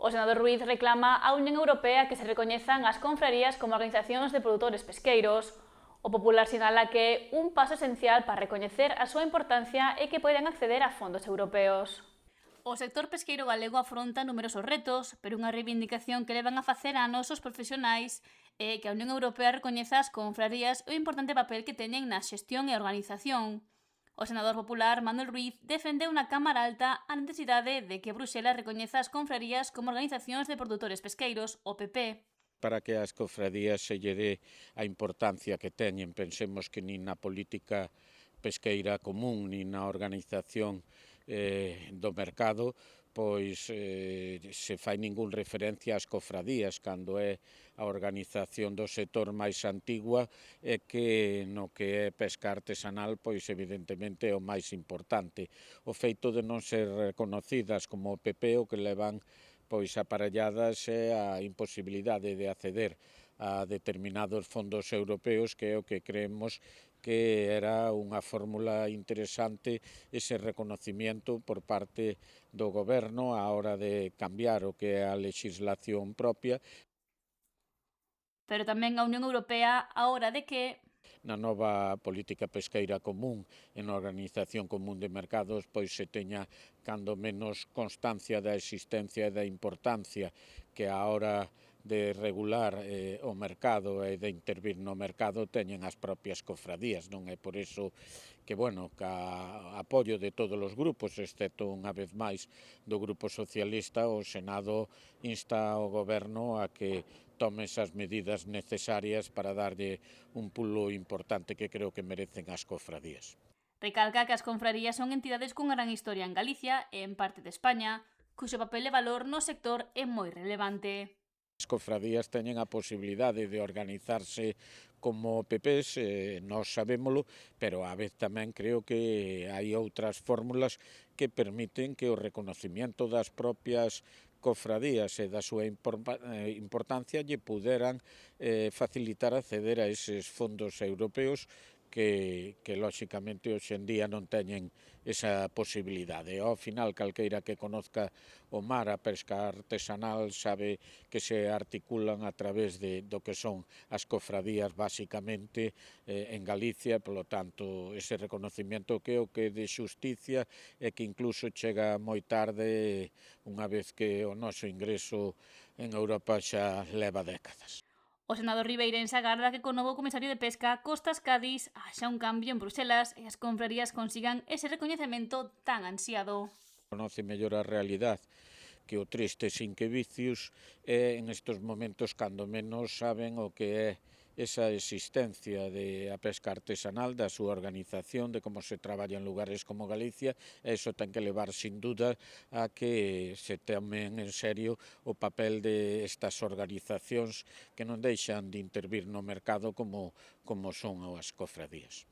O senador Ruiz reclama á Unión Europea que se recoñezan as confrarías como organizacións de produtores pesqueiros. O Popular sinala que é un paso esencial para recoñecer a súa importancia e que poden acceder a fondos europeos. O sector pesqueiro galego afronta numerosos retos, pero unha reivindicación que levan a facer anos os profesionais é que a Unión Europea recoñeza as confrarías e o importante papel que teñen na xestión e organización. O senador popular Manuel Ruiz defendeu na Cámara Alta a necesidade de que Bruxelas recoñeza as confrarías como organizacións de produtores pesqueiros, OPP. Para que ás cofradías se lle dé a importancia que teñen, pensemos que nin na política pesqueira común, nin na organización do mercado, pois se fai ningún referencia ás cofradías, cando é a organización do sector máis antigua e que no que é pesca artesanal, pois evidentemente é o máis importante. O feito de non ser reconocidas como o PP o que levan pois aparelladas é a imposibilidade de acceder a determinados fondos europeos, que é o que creemos que era unha fórmula interesante ese reconocimiento por parte do goberno á hora de cambiar o que é a legislación propia. Pero tamén a Unión Europea á hora de que Na nova política pesqueira común e na Organización Común de Mercados pois se teña cando menos constancia da existencia e da importancia que a hora de regular o mercado e de intervir no mercado teñen as propias cofradías, non é por iso que, bueno, ca apoio de todos os grupos, excepto unha vez máis do Grupo Socialista, o Senado insta ao Goberno a que tome esas medidas necesarias para darlle un pulo importante que creo que merecen as cofradías. recalca que as confrarías son entidades cunha gran historia en Galicia e en parte de España, cuxo papel e valor no sector é moi relevante. As cofradías teñen a posibilidade de organizarse como PPs, nós sabémolo, pero á vez tamén creo que hai outras fórmulas que permiten que o reconocimiento das propias cofradías e da súa importancia lle puderan facilitar acceder a eses fondos europeos que lóxicamente hoxe en día non teñen esa posibilidade. Ao final, calqueira que conozca o mar, a pesca artesanal, sabe que se articulan a través do que son as cofradías basicamente en Galicia, polo tanto, ese reconocimiento que é o que de xusticia e que incluso chega moi tarde, unha vez que o noso ingreso en Europa xa leva décadas. O senador ribeirense agarda que co novo comisario de Pesca, Costas Cádiz, haxa un cambio en Bruxelas e as confrarías consigan ese recoñecemento tan ansiado. Conoce mellor a realidade que o triste sin que vicios en estes momentos cando menos saben o que é esa existencia de a pesca artesanal, da súa organización, de como se traballa en lugares como Galicia, e iso ten que levar sin duda a que se tomen en serio o papel de estas organizacións que non deixan de intervir no mercado como son as cofradías.